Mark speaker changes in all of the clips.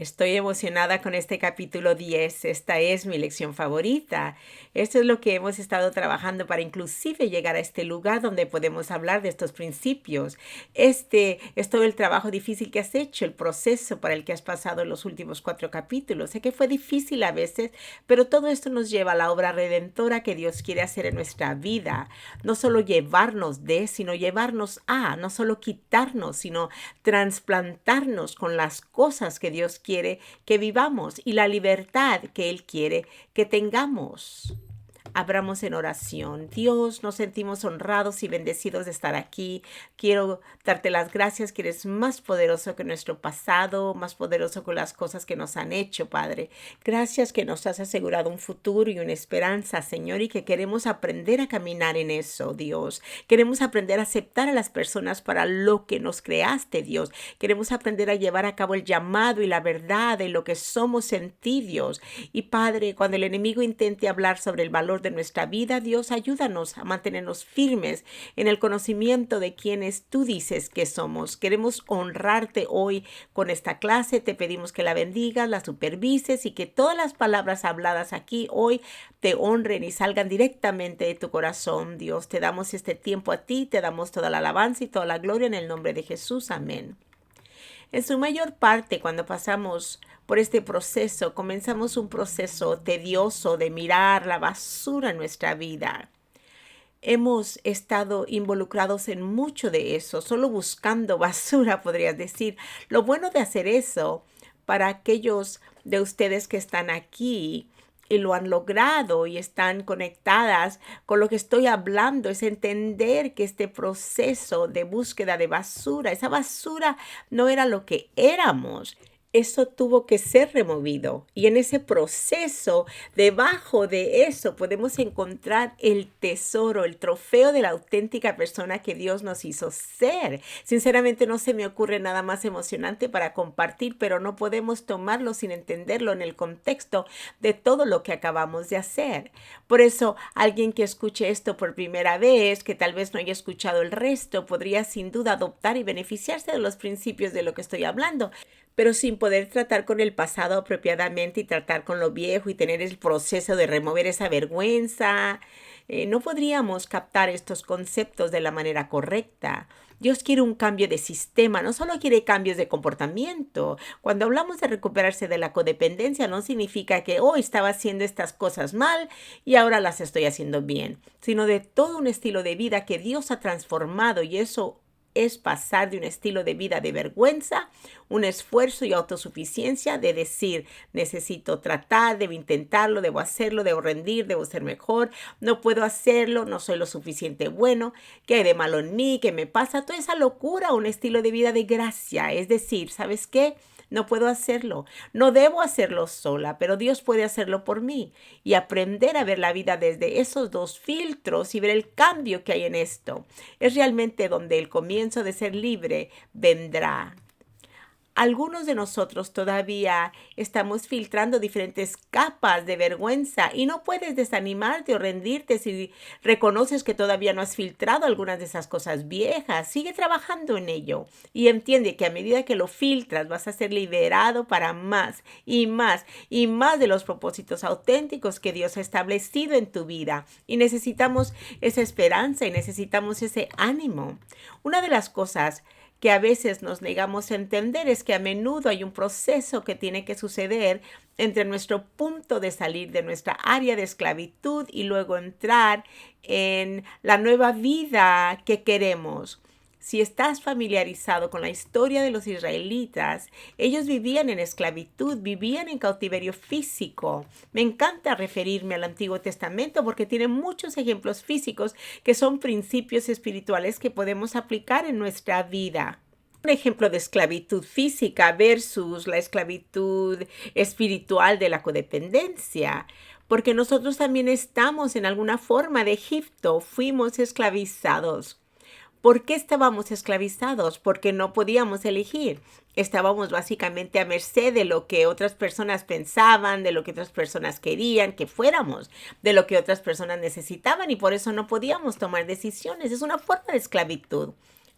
Speaker 1: Estoy emocionada con este capítulo 10. Esta es mi lección favorita. Esto es lo que hemos estado trabajando para inclusive llegar a este lugar donde podemos hablar de estos principios. Este es todo el trabajo difícil que has hecho, el proceso para el que has pasado en los últimos 4 capítulos. Sé que fue difícil a veces, pero todo esto nos lleva a la obra redentora que Dios quiere hacer en nuestra vida. No solo llevarnos de, sino llevarnos a, no solo quitarnos, sino trasplantarnos con las cosas que Dios quiere que vivamos y la libertad que Él quiere que tengamos. Abramos en oración. Dios, nos sentimos honrados y bendecidos de estar aquí. Quiero darte las gracias que eres más poderoso que nuestro pasado, más poderoso con las cosas que nos han hecho, Padre. Gracias que nos has asegurado un futuro y una esperanza, Señor, y que queremos aprender a caminar en eso, Dios. Queremos aprender a aceptar a las personas para lo que nos creaste, Dios. Queremos aprender a llevar a cabo el llamado y la verdad de lo que somos en ti, Dios. Y Padre, cuando el enemigo intente hablar sobre el valor de nuestra vida, Dios, ayúdanos a mantenernos firmes en el conocimiento de quienes tú dices que somos. Queremos honrarte hoy con esta clase. Te pedimos que la bendigas, la supervises y que todas las palabras habladas aquí hoy te honren y salgan directamente de tu corazón. Dios, te damos este tiempo a ti, te damos toda la alabanza y toda la gloria en el nombre de Jesús. Amén. En su mayor parte, cuando pasamos por este proceso, comenzamos un proceso tedioso de mirar la basura en nuestra vida. Hemos estado involucrados en mucho de eso, solo buscando basura, podrías decir. Lo bueno de hacer eso para aquellos de ustedes que están aquí y lo han logrado y están conectadas con lo que estoy hablando, es entender que este proceso de búsqueda de basura, esa basura no era lo que éramos. Eso tuvo que ser removido y en ese proceso, debajo de eso, podemos encontrar el tesoro, el trofeo de la auténtica persona que Dios nos hizo ser. Sinceramente no se me ocurre nada más emocionante para compartir, pero no podemos tomarlo sin entenderlo en el contexto de todo lo que acabamos de hacer. Por eso, alguien que escuche esto por primera vez, que tal vez no haya escuchado el resto, podría sin duda adoptar y beneficiarse de los principios de lo que estoy hablando, pero sin poder tratar con el pasado apropiadamente y tratar con lo viejo y tener el proceso de remover esa vergüenza, no podríamos captar estos conceptos de la manera correcta. Dios quiere un cambio de sistema, no solo quiere cambios de comportamiento. Cuando hablamos de recuperarse de la codependencia, no significa que hoy estaba haciendo estas cosas mal y ahora las estoy haciendo bien, sino de todo un estilo de vida que Dios ha transformado, y eso es pasar de un estilo de vida de vergüenza, un esfuerzo y autosuficiencia, de decir, necesito tratar, debo intentarlo, debo hacerlo, debo rendir, debo ser mejor, no puedo hacerlo, no soy lo suficiente bueno, ¿qué hay de malo en mí? ¿Qué me pasa? Toda esa locura, un estilo de vida de gracia, es decir, ¿sabes qué? No puedo hacerlo, no debo hacerlo sola, pero Dios puede hacerlo por mí, y aprender a ver la vida desde esos dos filtros y ver el cambio que hay en esto. Es realmente donde el comienzo de ser libre vendrá. Algunos de nosotros todavía estamos filtrando diferentes capas de vergüenza y no puedes desanimarte o rendirte si reconoces que todavía no has filtrado algunas de esas cosas viejas. Sigue trabajando en ello y entiende que a medida que lo filtras vas a ser liberado para más y más y más de los propósitos auténticos que Dios ha establecido en tu vida. Y necesitamos esa esperanza y necesitamos ese ánimo. Una de las cosas que a veces nos negamos a entender es que a menudo hay un proceso que tiene que suceder entre nuestro punto de salir de nuestra área de esclavitud y luego entrar en la nueva vida que queremos. Si estás familiarizado con la historia de los israelitas, ellos vivían en esclavitud, vivían en cautiverio físico. Me encanta referirme al Antiguo Testamento porque tiene muchos ejemplos físicos que son principios espirituales que podemos aplicar en nuestra vida. Un ejemplo de esclavitud física versus la esclavitud espiritual de la codependencia. Porque nosotros también estamos en alguna forma de Egipto, fuimos esclavizados. ¿Por qué estábamos esclavizados? Porque no podíamos elegir. Estábamos básicamente a merced de lo que otras personas pensaban, de lo que otras personas querían que fuéramos, de lo que otras personas necesitaban, y por eso no podíamos tomar decisiones. Es una forma de esclavitud.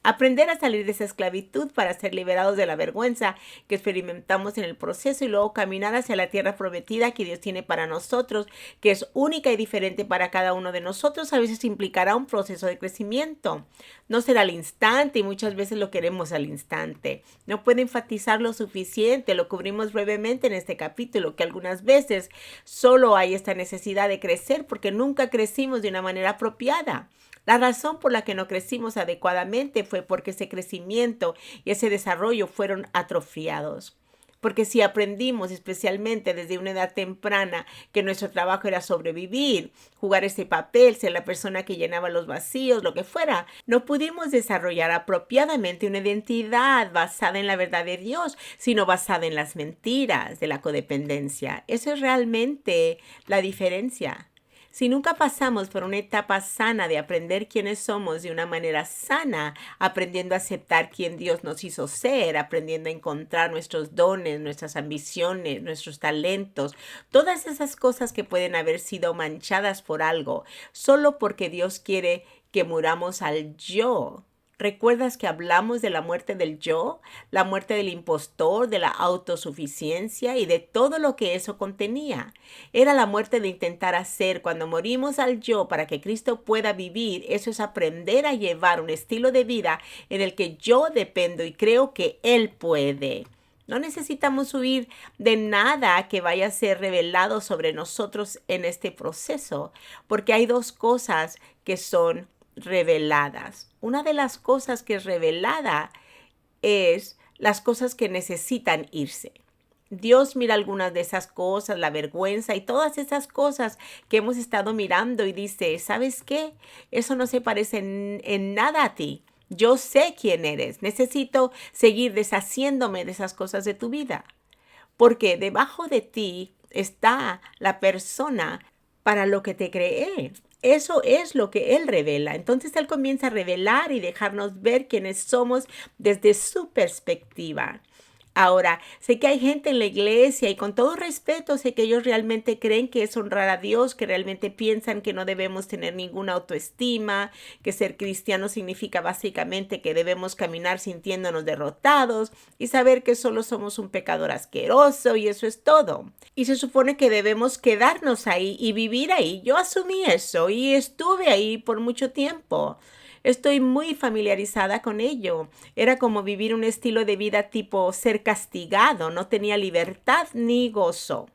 Speaker 1: Aprender a salir de esa esclavitud para ser liberados de la vergüenza que experimentamos en el proceso y luego caminar hacia la tierra prometida que Dios tiene para nosotros, que es única y diferente para cada uno de nosotros, a veces implicará un proceso de crecimiento. No será al instante y muchas veces lo queremos al instante. No puedo enfatizar lo suficiente, lo cubrimos brevemente en este capítulo, que algunas veces solo hay esta necesidad de crecer porque nunca crecimos de una manera apropiada. La razón por la que no crecimos adecuadamente fue porque ese crecimiento y ese desarrollo fueron atrofiados. Porque si aprendimos, especialmente desde una edad temprana, que nuestro trabajo era sobrevivir, jugar ese papel, ser la persona que llenaba los vacíos, lo que fuera, no pudimos desarrollar apropiadamente una identidad basada en la verdad de Dios, sino basada en las mentiras de la codependencia. Eso es realmente la diferencia. Si nunca pasamos por una etapa sana de aprender quiénes somos de una manera sana, aprendiendo a aceptar quién Dios nos hizo ser, aprendiendo a encontrar nuestros dones, nuestras ambiciones, nuestros talentos, todas esas cosas que pueden haber sido manchadas por algo, solo porque Dios quiere que muramos al yo. ¿Recuerdas que hablamos de la muerte del yo, la muerte del impostor, de la autosuficiencia y de todo lo que eso contenía? Era la muerte de intentar hacer. Cuando morimos al yo para que Cristo pueda vivir, eso es aprender a llevar un estilo de vida en el que yo dependo y creo que Él puede. No necesitamos huir de nada que vaya a ser revelado sobre nosotros en este proceso, porque hay dos cosas que son reveladas. Una de las cosas que es revelada es las cosas que necesitan irse. Dios mira algunas de esas cosas, la vergüenza y todas esas cosas que hemos estado mirando y dice, ¿sabes qué? Eso no se parece en nada a ti. Yo sé quién eres. Necesito seguir deshaciéndome de esas cosas de tu vida. Porque debajo de ti está la persona para lo que te creé. Eso es lo que Él revela. Entonces Él comienza a revelar y dejarnos ver quiénes somos desde su perspectiva. Ahora, sé que hay gente en la iglesia y con todo respeto sé que ellos realmente creen que es honrar a Dios, que realmente piensan que no debemos tener ninguna autoestima, que ser cristiano significa básicamente que debemos caminar sintiéndonos derrotados y saber que solo somos un pecador asqueroso y eso es todo. Y se supone que debemos quedarnos ahí y vivir ahí. Yo asumí eso y estuve ahí por mucho tiempo. Estoy muy familiarizada con ello. Era como vivir un estilo de vida tipo ser castigado. No tenía libertad ni gozo.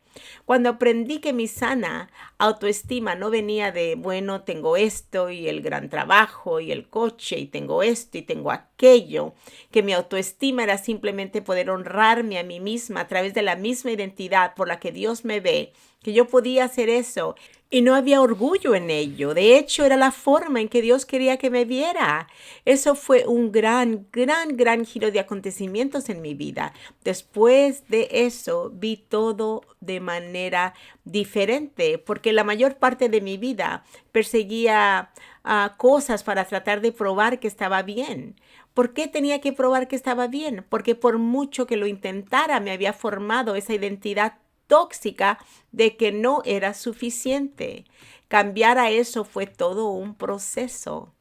Speaker 1: Cuando aprendí que mi sana autoestima no venía de, bueno, tengo esto y el gran trabajo y el coche y tengo esto y tengo aquello, que mi autoestima era simplemente poder honrarme a mí misma a través de la misma identidad por la que Dios me ve, que yo podía hacer eso. Y no había orgullo en ello. De hecho, era la forma en que Dios quería que me viera. Eso fue un gran giro de acontecimientos en mi vida. Después de eso, vi todo de manera diferente, porque la mayor parte de mi vida perseguía cosas para tratar de probar que estaba bien. ¿Por qué tenía que probar que estaba bien? Porque por mucho que lo intentara, me había formado esa identidad tóxica de que no era suficiente. Cambiar a eso fue todo un proceso.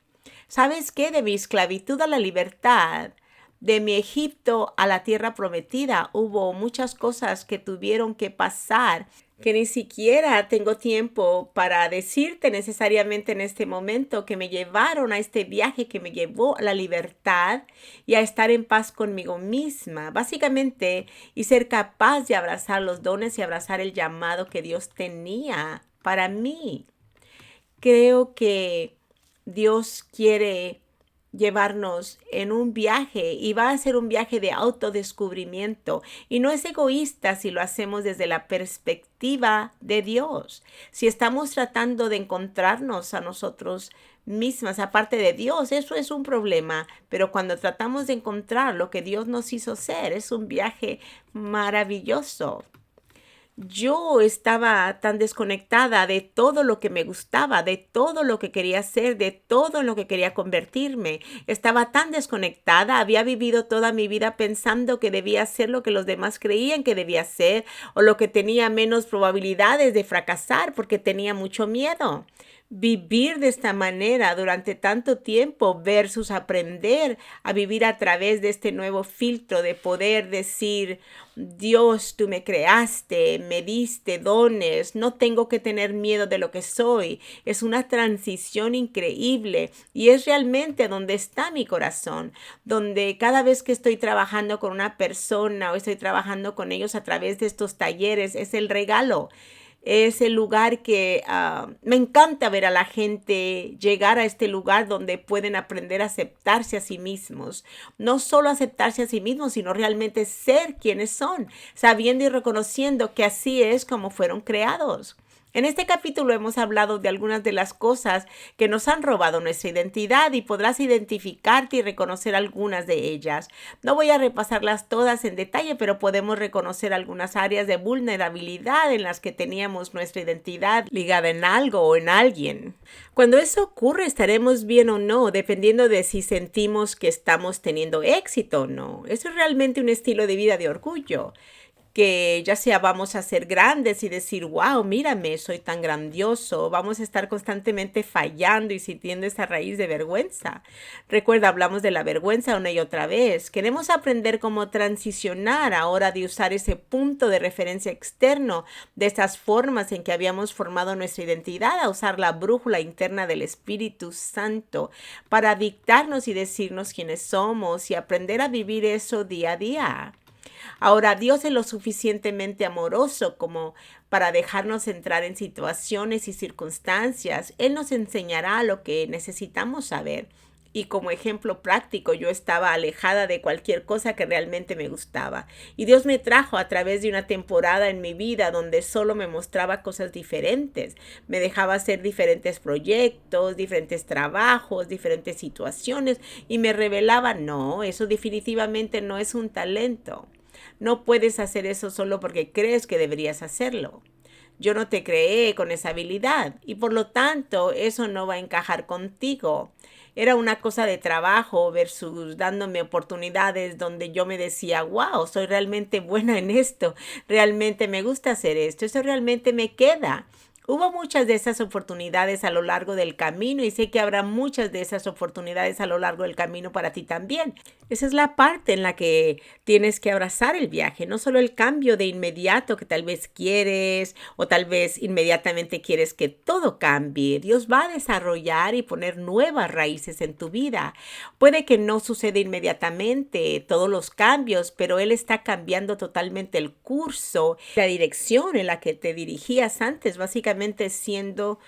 Speaker 1: ¿Sabes qué? De mi esclavitud a la libertad, de mi Egipto a la tierra prometida, hubo muchas cosas que tuvieron que pasar que ni siquiera tengo tiempo para decirte necesariamente en este momento, que me llevaron a este viaje que me llevó a la libertad y a estar en paz conmigo misma, básicamente, y ser capaz de abrazar los dones y abrazar el llamado que Dios tenía para mí. Creo que Dios quiere llevarnos en un viaje y va a ser un viaje de autodescubrimiento y no es egoísta si lo hacemos desde la perspectiva de Dios. Si estamos tratando de encontrarnos a nosotros mismas aparte de Dios, eso es un problema, pero cuando tratamos de encontrar lo que Dios nos hizo ser, es un viaje maravilloso. Yo estaba tan desconectada de todo lo que me gustaba, de todo lo que quería hacer, de todo en lo que quería convertirme. Estaba tan desconectada, había vivido toda mi vida pensando que debía hacer lo que los demás creían que debía hacer o lo que tenía menos probabilidades de fracasar porque tenía mucho miedo. vivir de esta manera durante tanto tiempo versus aprender a vivir a través de este nuevo filtro de poder decir, Dios, tú me creaste, me diste dones, no tengo que tener miedo de lo que soy. Es una transición increíble y es realmente donde está mi corazón, donde cada vez que estoy trabajando con una persona o estoy trabajando con ellos a través de estos talleres, es el regalo. Es el lugar que me encanta ver a la gente llegar a este lugar donde pueden aprender a aceptarse a sí mismos. No solo aceptarse a sí mismos, sino realmente ser quienes son, sabiendo y reconociendo que así es como fueron creados. En este capítulo hemos hablado de algunas de las cosas que nos han robado nuestra identidad y podrás identificarte y reconocer algunas de ellas. No voy a repasarlas todas en detalle, pero podemos reconocer algunas áreas de vulnerabilidad en las que teníamos nuestra identidad ligada en algo o en alguien. Cuando eso ocurre, estaremos bien o no, dependiendo de si sentimos que estamos teniendo éxito o no. Eso es realmente un estilo de vida de orgullo, que ya sea vamos a ser grandes y decir, wow, mírame, soy tan grandioso, vamos a estar constantemente fallando y sintiendo esa raíz de vergüenza. Recuerda, hablamos de la vergüenza una y otra vez. Queremos aprender cómo transicionar ahora de usar ese punto de referencia externo, de esas formas en que habíamos formado nuestra identidad, a usar la brújula interna del Espíritu Santo para dictarnos y decirnos quiénes somos y aprender a vivir eso día a día. Ahora, Dios es lo suficientemente amoroso como para dejarnos entrar en situaciones y circunstancias. Él nos enseñará lo que necesitamos saber. Y como ejemplo práctico, yo estaba alejada de cualquier cosa que realmente me gustaba. Y Dios me trajo a través de una temporada en mi vida donde solo me mostraba cosas diferentes. Me dejaba hacer diferentes proyectos, diferentes trabajos, diferentes situaciones y me revelaba, no, eso definitivamente no es un talento. No puedes hacer eso solo porque crees que deberías hacerlo. Yo no te creé con esa habilidad y por lo tanto eso no va a encajar contigo. Era una cosa de trabajo versus dándome oportunidades donde yo me decía, wow, soy realmente buena en esto, realmente me gusta hacer esto, eso realmente me queda. Hubo muchas de esas oportunidades a lo largo del camino y sé que habrá muchas de esas oportunidades a lo largo del camino para ti también. Esa es la parte en la que tienes que abrazar el viaje, no solo el cambio de inmediato que tal vez quieres o tal vez inmediatamente quieres que todo cambie. Dios va a desarrollar y poner nuevas raíces en tu vida. Puede que no suceda inmediatamente todos los cambios, pero Él está cambiando totalmente el curso, la dirección en la que te dirigías antes, básicamente siendo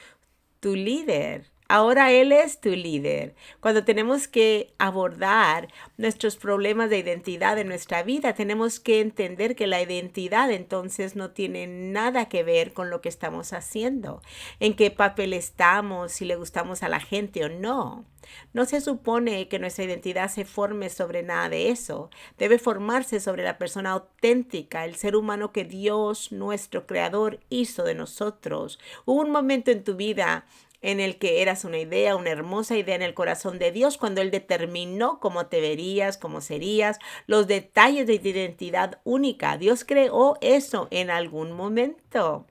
Speaker 1: tu líder. Ahora Él es tu líder. Cuando tenemos que abordar nuestros problemas de identidad en nuestra vida, tenemos que entender que la identidad entonces no tiene nada que ver con lo que estamos haciendo, en qué papel estamos, si le gustamos a la gente o no. No se supone que nuestra identidad se forme sobre nada de eso. Debe formarse sobre la persona auténtica, el ser humano que Dios, nuestro Creador, hizo de nosotros. Hubo un momento en tu vida en el que eras una idea, una hermosa idea en el corazón de Dios, cuando Él determinó cómo te verías, cómo serías, los detalles de tu identidad única. Dios creó eso en algún momento.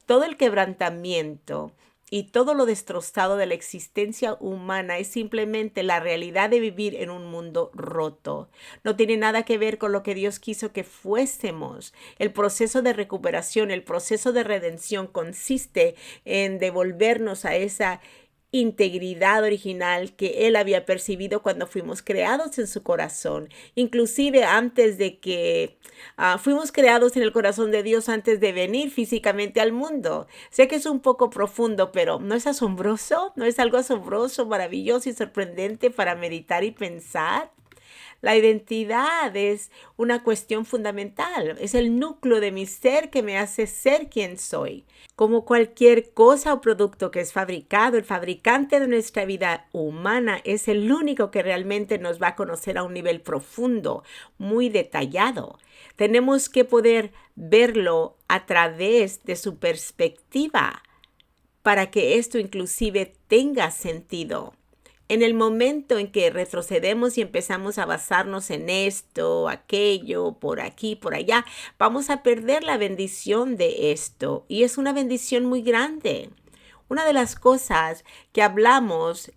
Speaker 1: Todo el quebrantamiento y todo lo destrozado de la existencia humana es simplemente la realidad de vivir en un mundo roto. No tiene nada que ver con lo que Dios quiso que fuésemos. El proceso de recuperación, el proceso de redención consiste en devolvernos a esa integridad original que Él había percibido cuando fuimos creados en su corazón, inclusive antes de que fuimos creados en el corazón de Dios antes de venir físicamente al mundo. Sé que es un poco profundo, pero ¿no es asombroso? ¿No es algo asombroso, maravilloso y sorprendente para meditar y pensar? La identidad es una cuestión fundamental, es el núcleo de mi ser que me hace ser quien soy. Como cualquier cosa o producto que es fabricado, el fabricante de nuestra vida humana es el único que realmente nos va a conocer a un nivel profundo, muy detallado. Tenemos que poder verlo a través de su perspectiva para que esto inclusive tenga sentido. En el momento en que retrocedemos y empezamos a basarnos en esto, aquello, por aquí, por allá, vamos a perder la bendición de esto. Y es una bendición muy grande. Una de las cosas que hablamos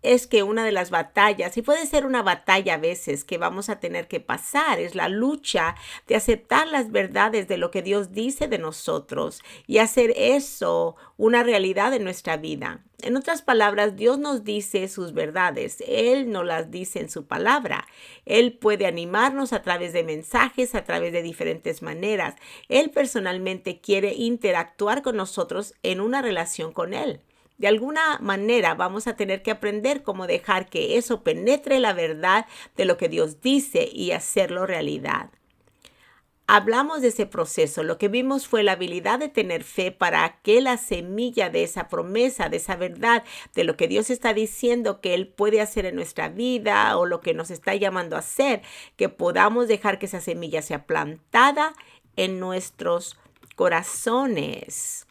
Speaker 1: es que una de las batallas, y puede ser una batalla a veces que vamos a tener que pasar, es la lucha de aceptar las verdades de lo que Dios dice de nosotros y hacer eso una realidad en nuestra vida. En otras palabras, Dios nos dice sus verdades, Él nos las dice en su palabra. Él puede animarnos a través de mensajes, a través de diferentes maneras. Él personalmente quiere interactuar con nosotros en una relación con Él. De alguna manera vamos a tener que aprender cómo dejar que eso penetre la verdad de lo que Dios dice y hacerlo realidad. Hablamos de ese proceso. Lo que vimos fue la habilidad de tener fe para que la semilla de esa promesa, de esa verdad, de lo que Dios está diciendo que Él puede hacer en nuestra vida o lo que nos está llamando a hacer, que podamos dejar que esa semilla sea plantada en nuestros corazones.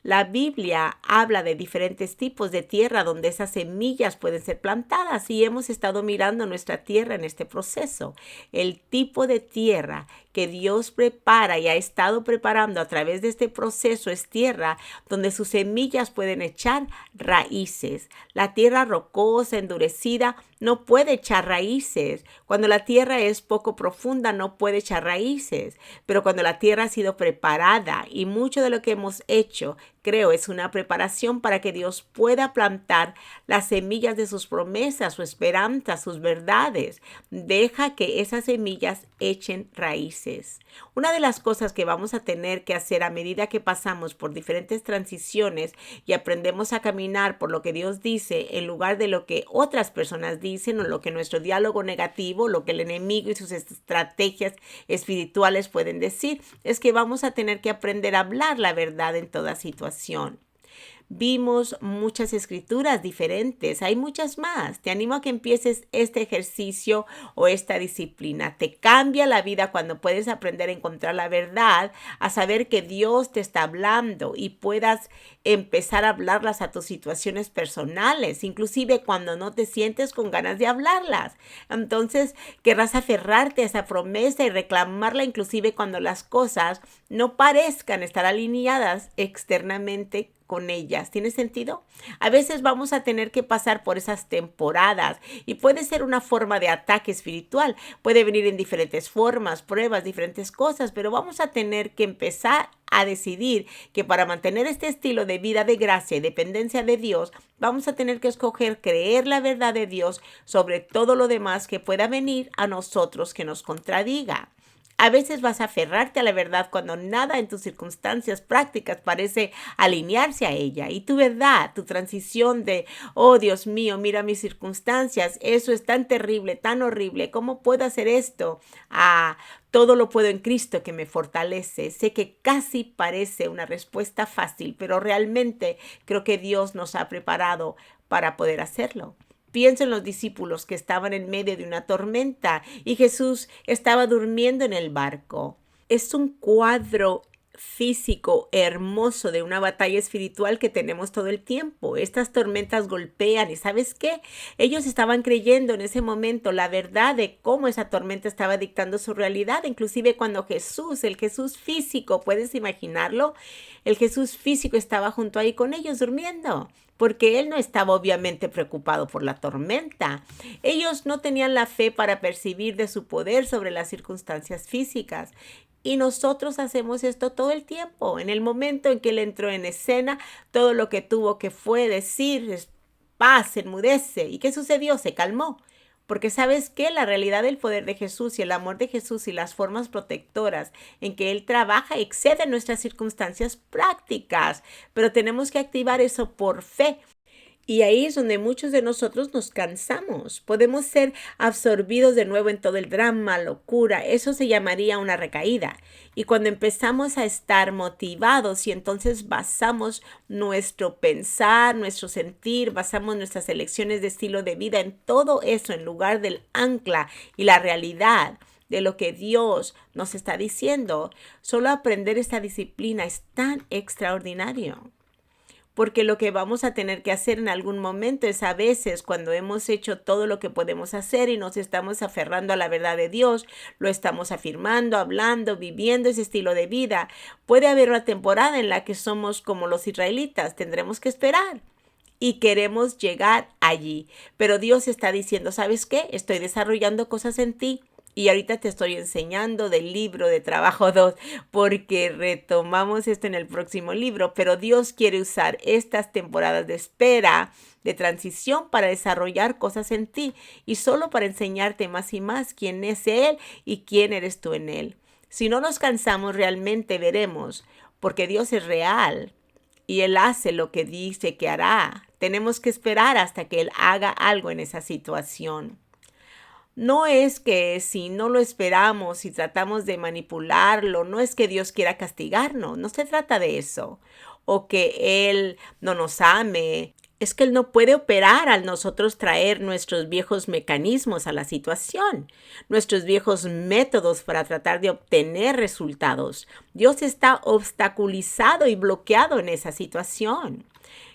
Speaker 1: La Biblia habla de diferentes tipos de tierra donde esas semillas pueden ser plantadas y hemos estado mirando nuestra tierra en este proceso. El tipo de tierra que Dios prepara y ha estado preparando a través de este proceso es tierra donde sus semillas pueden echar raíces. La tierra rocosa, endurecida, no puede echar raíces. Cuando la tierra es poco profunda, no puede echar raíces. Pero cuando la tierra ha sido preparada y mucho de lo que hemos hecho, creo, es una preparación para que Dios pueda plantar las semillas de sus promesas, su esperanza, sus verdades. Deja que esas semillas echen raíces. Una de las cosas que vamos a tener que hacer a medida que pasamos por diferentes transiciones y aprendemos a caminar por lo que Dios dice en lugar de lo que otras personas dicen o lo que nuestro diálogo negativo, lo que el enemigo y sus estrategias espirituales pueden decir, es que vamos a tener que aprender a hablar la verdad en toda situación. Vimos muchas escrituras diferentes, hay muchas más. Te animo a que empieces este ejercicio o esta disciplina. Te cambia la vida cuando puedes aprender a encontrar la verdad, a saber que Dios te está hablando y puedas empezar a hablarlas a tus situaciones personales, inclusive cuando no te sientes con ganas de hablarlas. Entonces, querrás aferrarte a esa promesa y reclamarla inclusive cuando las cosas no parezcan estar alineadas externamente con ellas. ¿Tiene sentido? A veces vamos a tener que pasar por esas temporadas y puede ser una forma de ataque espiritual. Puede venir en diferentes formas, pruebas, diferentes cosas, pero vamos a tener que empezar a decidir que para mantener este estilo de vida de gracia y dependencia de Dios, vamos a tener que escoger creer la verdad de Dios sobre todo lo demás que pueda venir a nosotros que nos contradiga. A veces vas a aferrarte a la verdad cuando nada en tus circunstancias prácticas parece alinearse a ella. Y tu verdad, tu transición de, oh Dios mío, mira mis circunstancias, eso es tan terrible, tan horrible, ¿cómo puedo hacer esto? Todo lo puedo en Cristo que me fortalece. Sé que casi parece una respuesta fácil, pero realmente creo que Dios nos ha preparado para poder hacerlo. Pienso en los discípulos que estaban en medio de una tormenta y Jesús estaba durmiendo en el barco. Es un cuadro físico hermoso de una batalla espiritual que tenemos todo el tiempo. Estas tormentas golpean y ¿sabes qué? Ellos estaban creyendo en ese momento la verdad de cómo esa tormenta estaba dictando su realidad, inclusive cuando Jesús, el Jesús físico, ¿puedes imaginarlo? El Jesús físico estaba junto ahí con ellos durmiendo, porque él no estaba obviamente preocupado por la tormenta. Ellos no tenían la fe para percibir de su poder sobre las circunstancias físicas. Y nosotros hacemos esto todo el tiempo. En el momento en que él entró en escena, todo lo que tuvo que fue decir es paz, se enmudece. ¿Y qué sucedió? Se calmó. Porque ¿sabes qué? La realidad del poder de Jesús y el amor de Jesús y las formas protectoras en que Él trabaja exceden nuestras circunstancias prácticas. Pero tenemos que activar eso por fe. Y ahí es donde muchos de nosotros nos cansamos. Podemos ser absorbidos de nuevo en todo el drama, locura. Eso se llamaría una recaída. Y cuando empezamos a estar motivados y entonces basamos nuestro pensar, nuestro sentir, basamos nuestras elecciones de estilo de vida en todo eso en lugar del ancla y la realidad de lo que Dios nos está diciendo, solo aprender esta disciplina es tan extraordinario. porque lo que vamos a tener que hacer en algún momento es a veces cuando hemos hecho todo lo que podemos hacer y nos estamos aferrando a la verdad de Dios, lo estamos afirmando, hablando, viviendo ese estilo de vida. Puede haber una temporada en la que somos como los israelitas, tendremos que esperar. Y queremos llegar allí. Pero Dios está diciendo, ¿sabes qué? Estoy desarrollando cosas en ti. Y ahorita te estoy enseñando del libro de trabajo 2, porque retomamos esto en el próximo libro. Pero Dios quiere usar estas temporadas de espera, de transición, para desarrollar cosas en ti. Y solo para enseñarte más y más quién es Él y quién eres tú en Él. Si no nos cansamos, realmente veremos, porque Dios es real. Y Él hace lo que dice que hará. Tenemos que esperar hasta que Él haga algo en esa situación. No es que si no lo esperamos y tratamos de manipularlo, no es que Dios quiera castigarnos, no se trata de eso. O que Él no nos ame. Es que Él no puede operar al nosotros traer nuestros viejos mecanismos a la situación, nuestros viejos métodos para tratar de obtener resultados. Dios está obstaculizado y bloqueado en esa situación.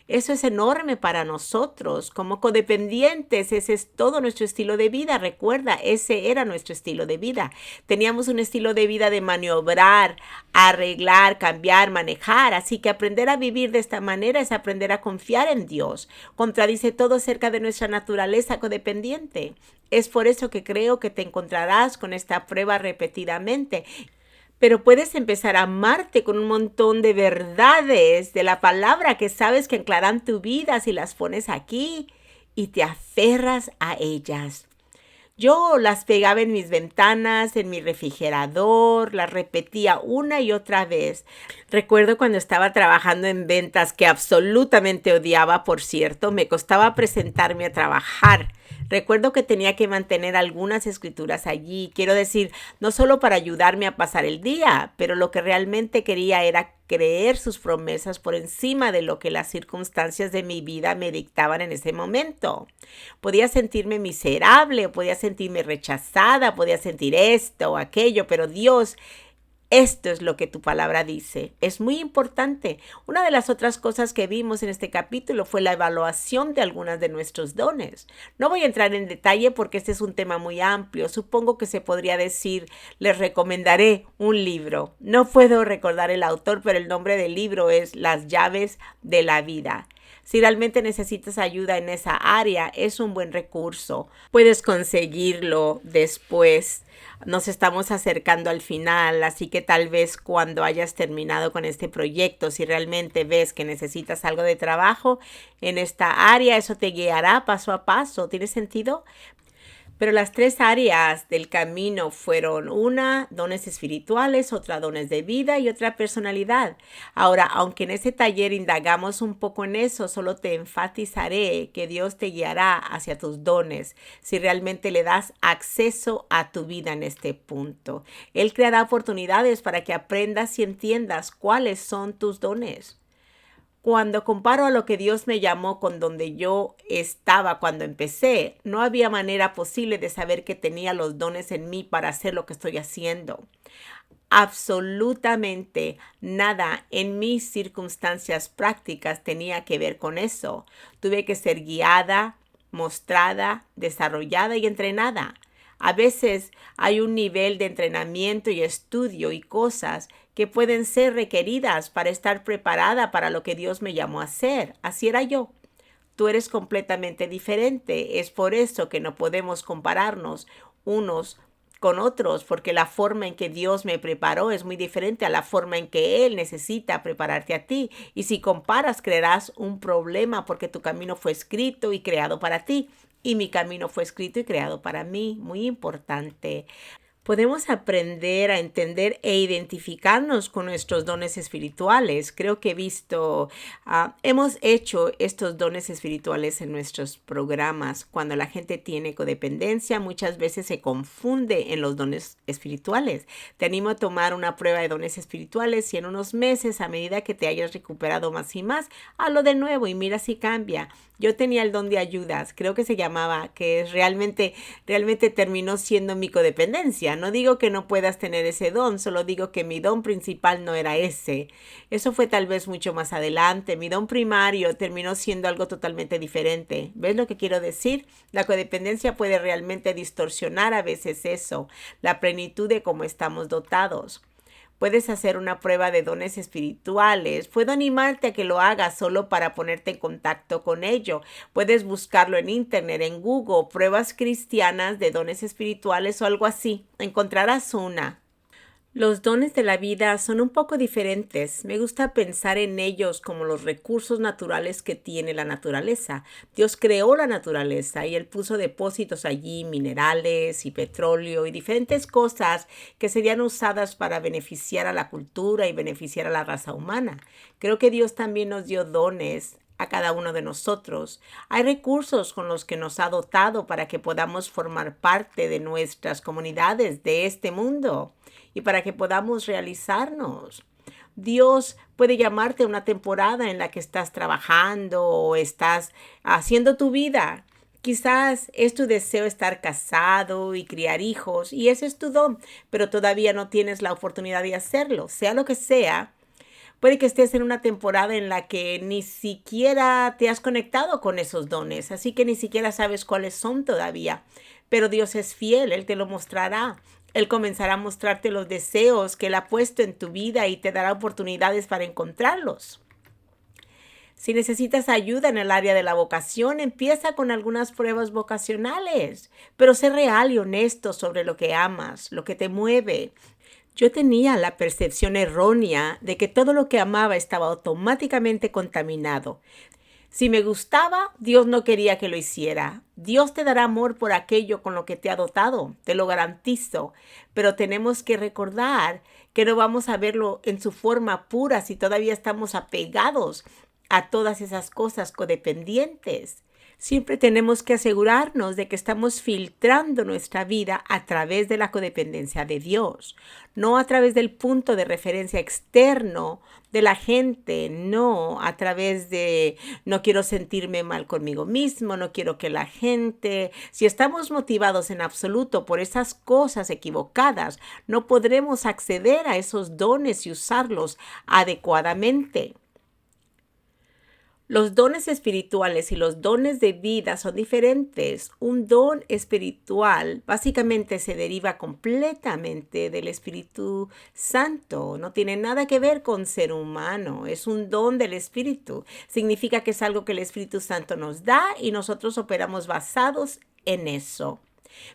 Speaker 1: Eso es enorme para nosotros. Como codependientes, ese es todo nuestro estilo de vida. Recuerda, ese era nuestro estilo de vida. Teníamos un estilo de vida de maniobrar, arreglar, cambiar, manejar. Así que aprender a vivir de esta manera es aprender a confiar en Dios. Contradice todo acerca de nuestra naturaleza codependiente. Es por eso que creo que te encontrarás con esta prueba repetidamente. Pero puedes empezar a amarte con un montón de verdades de la palabra que sabes que anclarán tu vida si las pones aquí y te aferras a ellas. Yo las pegaba en mis ventanas, en mi refrigerador, las repetía una y otra vez. Recuerdo cuando estaba trabajando en ventas, que absolutamente odiaba, por cierto, me costaba presentarme a trabajar. Recuerdo que tenía que mantener algunas escrituras allí, quiero decir, no solo para ayudarme a pasar el día, pero lo que realmente quería era creer sus promesas por encima de lo que las circunstancias de mi vida me dictaban en ese momento. Podía sentirme miserable, podía sentirme rechazada, podía sentir esto o aquello, pero Dios, esto es lo que tu palabra dice. Es muy importante. Una de las otras cosas que vimos en este capítulo fue la evaluación de algunas de nuestros dones. No voy a entrar en detalle porque este es un tema muy amplio. Supongo que se podría decir, les recomendaré un libro. No puedo recordar el autor, pero el nombre del libro es Las llaves de la vida. Si realmente necesitas ayuda en esa área, es un buen recurso. Puedes conseguirlo después. Nos estamos acercando al final, así que tal vez cuando hayas terminado con este proyecto, si realmente ves que necesitas algo de trabajo en esta área, eso te guiará paso a paso. ¿Tiene sentido? Pero las tres áreas del camino fueron una, dones espirituales, otra, dones de vida y otra, personalidad. Ahora, aunque en ese taller indagamos un poco en eso, solo te enfatizaré que Dios te guiará hacia tus dones si realmente le das acceso a tu vida en este punto. Él creará oportunidades para que aprendas y entiendas cuáles son tus dones. Cuando comparo a lo que Dios me llamó con donde yo estaba cuando empecé, no había manera posible de saber que tenía los dones en mí para hacer lo que estoy haciendo. Absolutamente nada en mis circunstancias prácticas tenía que ver con eso. Tuve que ser guiada, mostrada, desarrollada y entrenada. A veces hay un nivel de entrenamiento y estudio y cosas que pueden ser requeridas para estar preparada para lo que Dios me llamó a hacer. Así era yo. Tú eres completamente diferente. Es por eso que no podemos compararnos unos con otros, porque la forma en que Dios me preparó es muy diferente a la forma en que Él necesita prepararte a ti. Y si comparas, crearás un problema porque tu camino fue escrito y creado para ti. Y mi camino fue escrito y creado para mí. Muy importante. Podemos aprender a entender e identificarnos con nuestros dones espirituales. Creo que hemos hecho estos dones espirituales en nuestros programas. Cuando la gente tiene codependencia, muchas veces se confunde en los dones espirituales. Te animo a tomar una prueba de dones espirituales y en unos meses, a medida que te hayas recuperado más y más, hazlo de nuevo y mira si cambia. Yo tenía el don de ayudas, creo que se llamaba, que realmente terminó siendo mi codependencia. sea. No digo que no puedas tener ese don, solo digo que mi don principal no era ese. Eso fue tal vez mucho más adelante. Mi don primario terminó siendo algo totalmente diferente. ¿Ves lo que quiero decir? La codependencia puede realmente distorsionar a veces eso, la plenitud de cómo estamos dotados. Puedes hacer una prueba de dones espirituales. Puedo animarte a que lo hagas solo para ponerte en contacto con ello. Puedes buscarlo en internet, en Google, pruebas cristianas de dones espirituales o algo así. Encontrarás una. Los dones de la vida son un poco diferentes. Me gusta pensar en ellos como los recursos naturales que tiene la naturaleza. Dios creó la naturaleza y Él puso depósitos allí, minerales y petróleo y diferentes cosas que serían usadas para beneficiar a la cultura y beneficiar a la raza humana. Creo que Dios también nos dio dones a cada uno de nosotros. Hay recursos con los que nos ha dotado para que podamos formar parte de nuestras comunidades de este mundo y para que podamos realizarnos. Dios puede llamarte a una temporada en la que estás trabajando o estás haciendo tu vida. Quizás es tu deseo estar casado y criar hijos y ese es tu don, pero todavía no tienes la oportunidad de hacerlo. Sea lo que sea, puede que estés en una temporada en la que ni siquiera te has conectado con esos dones, así que ni siquiera sabes cuáles son todavía. Pero Dios es fiel, Él te lo mostrará. Él comenzará a mostrarte los deseos que Él ha puesto en tu vida y te dará oportunidades para encontrarlos. Si necesitas ayuda en el área de la vocación, empieza con algunas pruebas vocacionales, pero sé real y honesto sobre lo que amas, lo que te mueve. Yo tenía la percepción errónea de que todo lo que amaba estaba automáticamente contaminado. Si me gustaba, Dios no quería que lo hiciera. Dios te dará amor por aquello con lo que te ha dotado, te lo garantizo. Pero tenemos que recordar que no vamos a verlo en su forma pura si todavía estamos apegados a todas esas cosas codependientes. Siempre tenemos que asegurarnos de que estamos filtrando nuestra vida a través de la codependencia de Dios, no a través del punto de referencia externo de la gente, no a través de no quiero sentirme mal conmigo mismo, no quiero que la gente, si estamos motivados en absoluto por esas cosas equivocadas, no podremos acceder a esos dones y usarlos adecuadamente. Los dones espirituales y los dones de vida son diferentes. Un don espiritual básicamente se deriva completamente del Espíritu Santo. No tiene nada que ver con ser humano. Es un don del Espíritu. Significa que es algo que el Espíritu Santo nos da y nosotros operamos basados en eso.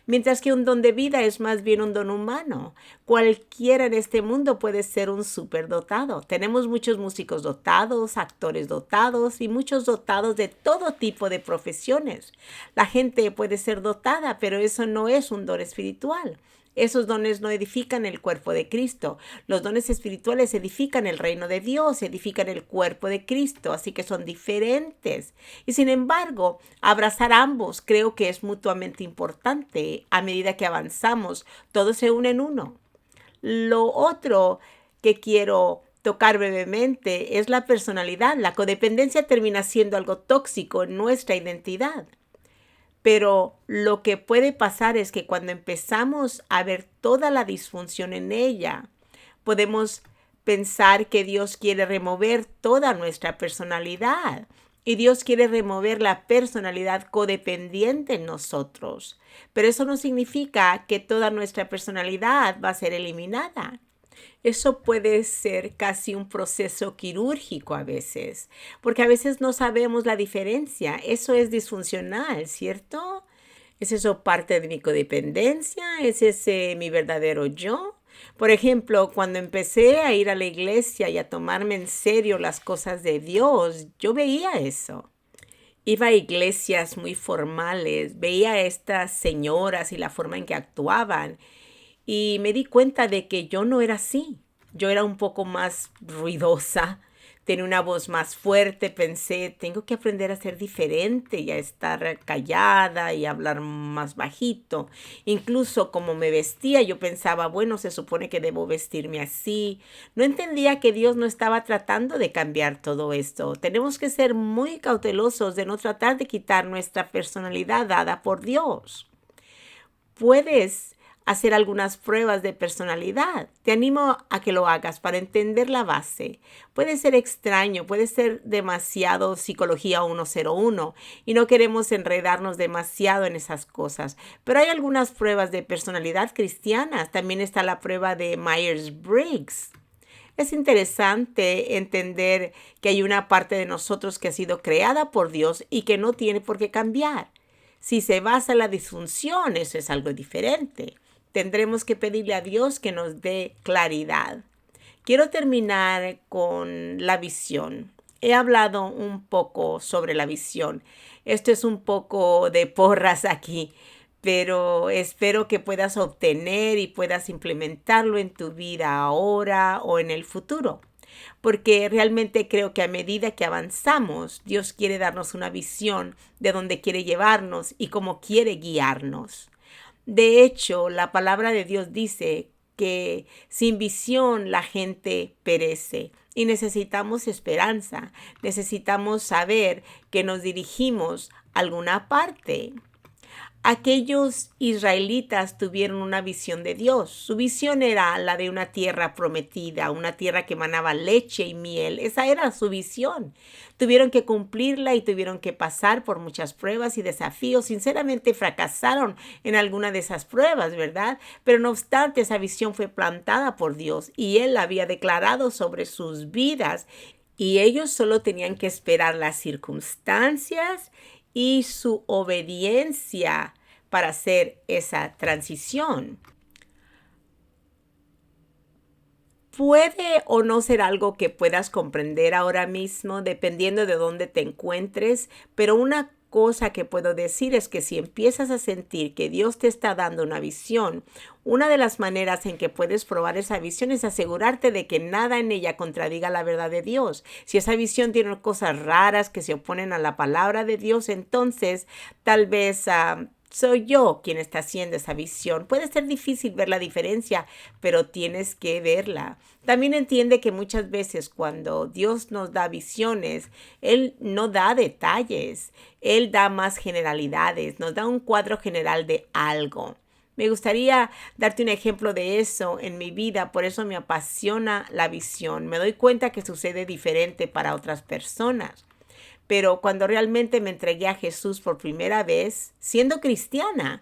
Speaker 1: Mientras que un don de vida es más bien un don humano. Cualquiera en este mundo puede ser un superdotado. Tenemos muchos músicos dotados, actores dotados y muchos dotados de todo tipo de profesiones. La gente puede ser dotada, pero eso no es un don espiritual. Esos dones no edifican el cuerpo de Cristo. Los dones espirituales edifican el reino de Dios, edifican el cuerpo de Cristo, así que son diferentes. Y sin embargo, abrazar ambos creo que es mutuamente importante. A medida que avanzamos, todo se une en uno. Lo otro que quiero tocar brevemente es la personalidad. La codependencia termina siendo algo tóxico en nuestra identidad. Pero lo que puede pasar es que cuando empezamos a ver toda la disfunción en ella, podemos pensar que Dios quiere remover toda nuestra personalidad y Dios quiere remover la personalidad codependiente en nosotros. Pero eso no significa que toda nuestra personalidad va a ser eliminada. Eso puede ser casi un proceso quirúrgico a veces, porque a veces no sabemos la diferencia. Eso es disfuncional, ¿cierto? ¿Es eso parte de mi codependencia? ¿Es ese mi verdadero yo? Por ejemplo, cuando empecé a ir a la iglesia y a tomarme en serio las cosas de Dios, yo veía eso. Iba a iglesias muy formales, veía a estas señoras y la forma en que actuaban y me di cuenta de que yo no era así. Yo era un poco más ruidosa, tenía una voz más fuerte, pensé, tengo que aprender a ser diferente y a estar callada y hablar más bajito. Incluso como me vestía, yo pensaba, bueno, se supone que debo vestirme así. No entendía que Dios no estaba tratando de cambiar todo esto. Tenemos que ser muy cautelosos de no tratar de quitar nuestra personalidad dada por Dios. Puedes hacer algunas pruebas de personalidad. Te animo a que lo hagas para entender la base. Puede ser extraño, puede ser demasiado psicología 101 y no queremos enredarnos demasiado en esas cosas. Pero hay algunas pruebas de personalidad cristianas. También está la prueba de Myers-Briggs. Es interesante entender que hay una parte de nosotros que ha sido creada por Dios y que no tiene por qué cambiar. Si se basa en la disfunción, eso es algo diferente. Tendremos que pedirle a Dios que nos dé claridad. Quiero terminar con la visión. He hablado un poco sobre la visión. Esto es un poco de porras aquí, pero espero que puedas obtener y puedas implementarlo en tu vida ahora o en el futuro. Porque realmente creo que a medida que avanzamos, Dios quiere darnos una visión de dónde quiere llevarnos y cómo quiere guiarnos. De hecho, la palabra de Dios dice que sin visión la gente perece y necesitamos esperanza, necesitamos saber que nos dirigimos a alguna parte. Aquellos israelitas tuvieron una visión de Dios. Su visión era la de una tierra prometida, una tierra que emanaba leche y miel. Esa era su visión. Tuvieron que cumplirla y tuvieron que pasar por muchas pruebas y desafíos. Sinceramente fracasaron en alguna de esas pruebas, ¿verdad? Pero no obstante, esa visión fue plantada por Dios y Él la había declarado sobre sus vidas. Y ellos solo tenían que esperar las circunstancias y su obediencia para hacer esa transición. Puede o no ser algo que puedas comprender ahora mismo, dependiendo de dónde te encuentres, pero una cosa que puedo decir es que si empiezas a sentir que Dios te está dando una visión, una de las maneras en que puedes probar esa visión es asegurarte de que nada en ella contradiga la verdad de Dios. Si esa visión tiene cosas raras que se oponen a la palabra de Dios, entonces tal vez soy yo quien está haciendo esa visión. Puede ser difícil ver la diferencia, pero tienes que verla. También entiende que muchas veces cuando Dios nos da visiones, Él no da detalles, Él da más generalidades, nos da un cuadro general de algo. Me gustaría darte un ejemplo de eso en mi vida, por eso me apasiona la visión. Me doy cuenta que sucede diferente para otras personas. Pero cuando realmente me entregué a Jesús por primera vez, siendo cristiana,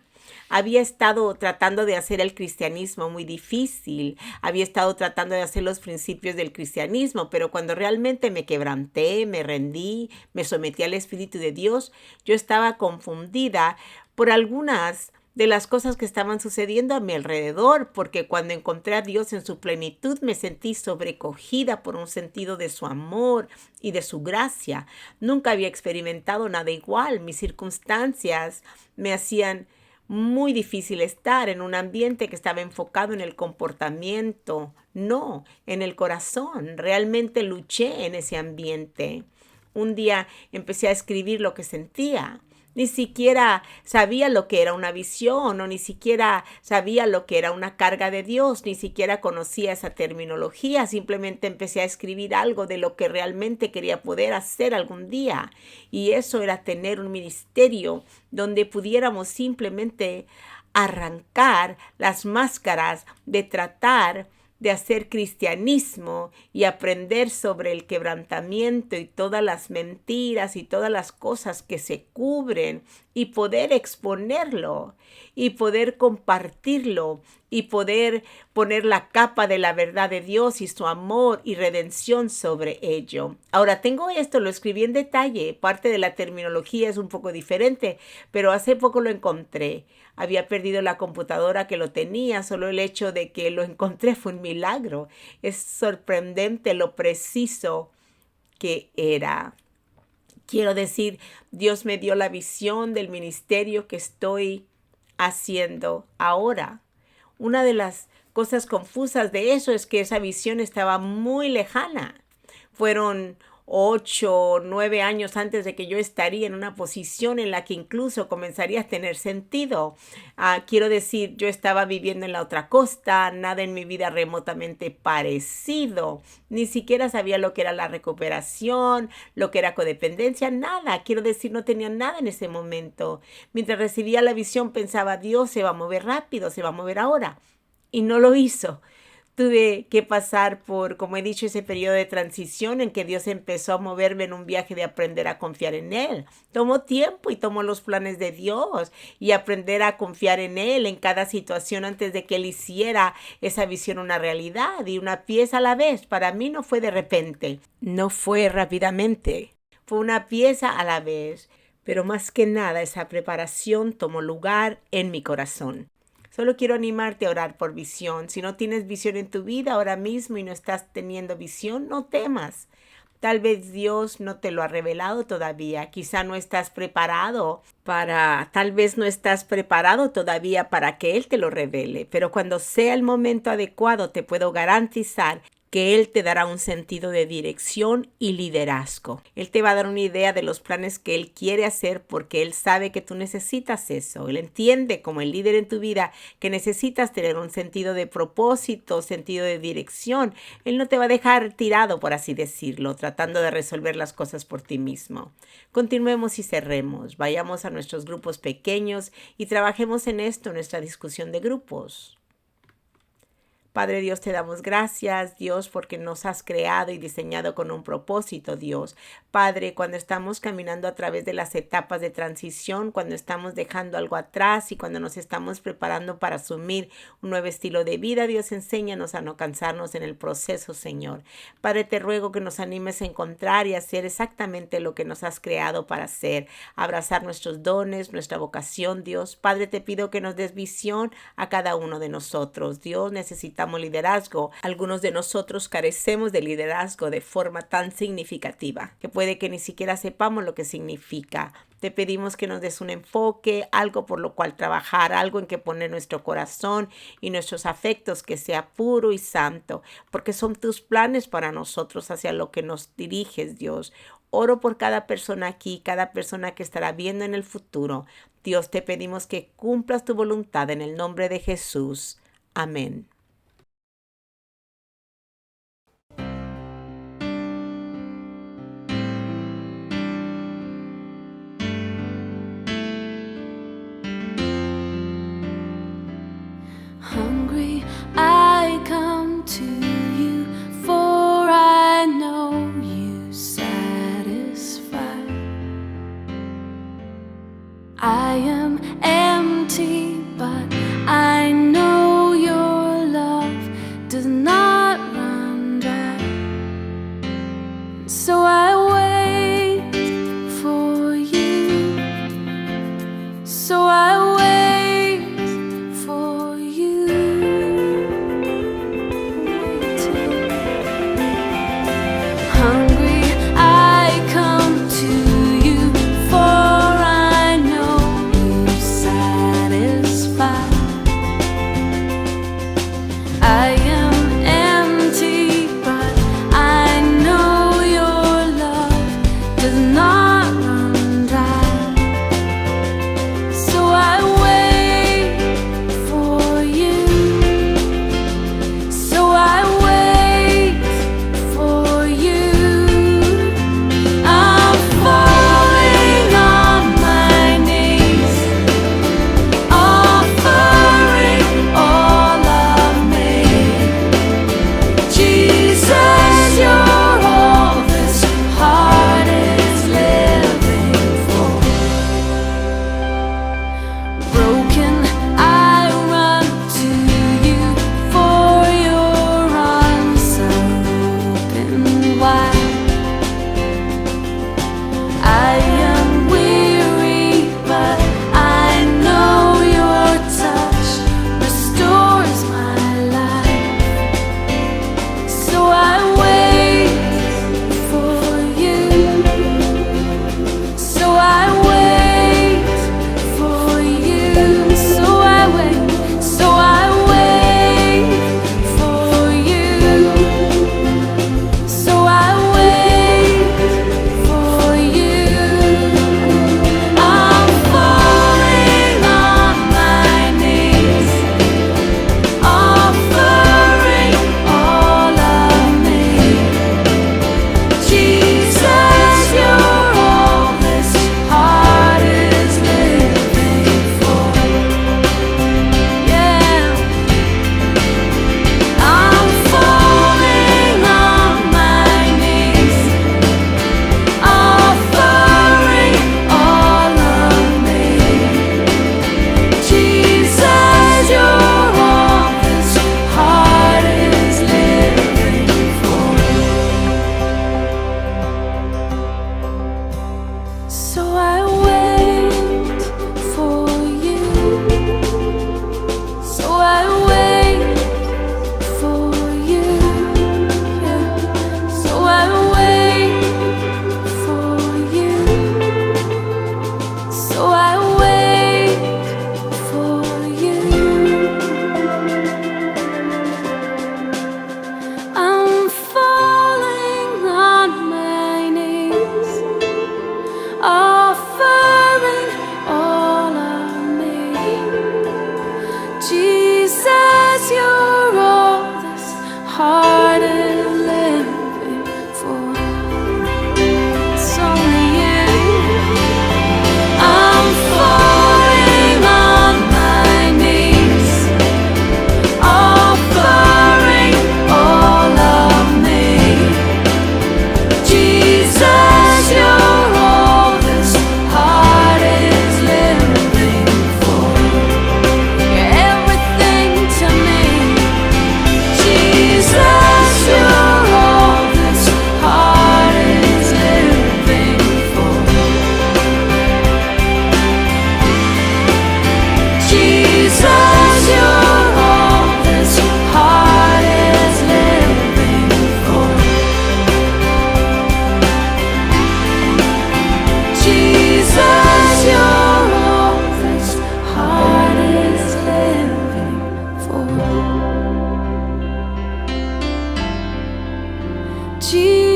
Speaker 1: había estado tratando de hacer el cristianismo muy difícil, había estado tratando de hacer los principios del cristianismo, pero cuando realmente me quebranté, me rendí, me sometí al Espíritu de Dios, yo estaba confundida por algunas de las cosas que estaban sucediendo a mi alrededor, porque cuando encontré a Dios en su plenitud me sentí sobrecogida por un sentido de su amor y de su gracia. Nunca había experimentado nada igual. Mis circunstancias me hacían muy difícil estar en un ambiente que estaba enfocado en el comportamiento, no en el corazón. Realmente luché en ese ambiente. Un día empecé a escribir lo que sentía. Ni siquiera sabía lo que era una visión o ni siquiera sabía lo que era una carga de Dios, ni siquiera conocía esa terminología. Simplemente empecé a escribir algo de lo que realmente quería poder hacer algún día. Y eso era tener un ministerio donde pudiéramos simplemente arrancar las máscaras de tratar de hacer cristianismo y aprender sobre el quebrantamiento y todas las mentiras y todas las cosas que se cubren y poder exponerlo y poder compartirlo y poder poner la capa de la verdad de Dios y su amor y redención sobre ello. Ahora tengo esto, lo escribí en detalle, parte de la terminología es un poco diferente, pero hace poco lo encontré. Había perdido la computadora que lo tenía, solo el hecho de que lo encontré fue un milagro. Es sorprendente lo preciso que era. Quiero decir, Dios me dio la visión del ministerio que estoy haciendo ahora. Una de las cosas confusas de eso es que esa visión estaba muy lejana. Fueron 8 o 9 años antes de que yo estaría en una posición en la que incluso comenzaría a tener sentido. Quiero decir, yo estaba viviendo en la otra costa, nada en mi vida remotamente parecido. Ni siquiera sabía lo que era la recuperación, lo que era codependencia, nada. Quiero decir, no tenía nada en ese momento. Mientras recibía la visión pensaba, Dios se va a mover rápido, se va a mover ahora. Y no lo hizo. Tuve que pasar por, como he dicho, ese periodo de transición en que Dios empezó a moverme en un viaje de aprender a confiar en Él. Tomó tiempo y tomó los planes de Dios y aprender a confiar en Él en cada situación antes de que Él hiciera esa visión una realidad y una pieza a la vez. Para mí no fue de repente, no fue rápidamente, fue una pieza a la vez. Pero más que nada esa preparación tomó lugar en mi corazón. Solo quiero animarte a orar por visión. Si no tienes visión en tu vida ahora mismo y no estás teniendo visión, no temas. Tal vez Dios no te lo ha revelado todavía. Quizá no estás preparado tal vez no estás preparado todavía para que Él te lo revele. Pero cuando sea el momento adecuado, te puedo garantizar que Él te dará un sentido de dirección y liderazgo. Él te va a dar una idea de los planes que Él quiere hacer porque Él sabe que tú necesitas eso. Él entiende como el líder en tu vida que necesitas tener un sentido de propósito, sentido de dirección. Él no te va a dejar tirado, por así decirlo, tratando de resolver las cosas por ti mismo. Continuemos y cerremos. Vayamos a nuestros grupos pequeños y trabajemos en esto, en nuestra discusión de grupos. Padre Dios, te damos gracias, Dios, porque nos has creado y diseñado con un propósito, Dios. Padre, cuando estamos caminando a través de las etapas de transición, cuando estamos dejando algo atrás y cuando nos estamos preparando para asumir un nuevo estilo de vida, Dios, enséñanos a no cansarnos en el proceso, Señor. Padre, te ruego que nos animes a encontrar y hacer exactamente lo que nos has creado para hacer, abrazar nuestros dones, nuestra vocación, Dios. Padre, te pido que nos des visión a cada uno de nosotros. Dios, necesitamos liderazgo. Algunos de nosotros carecemos de liderazgo de forma tan significativa que puede que ni siquiera sepamos lo que significa. Te pedimos que nos des un enfoque, algo por lo cual trabajar, algo en que poner nuestro corazón y nuestros afectos que sea puro y santo, porque son tus planes para nosotros hacia lo que nos diriges, Dios. Oro por cada persona aquí, cada persona que estará viendo en el futuro. Dios, te pedimos que cumplas tu voluntad en el nombre de Jesús. Amén.
Speaker 2: Hungry, I come to you, for I know you satisfy. I am empty, but I know your love Jesus.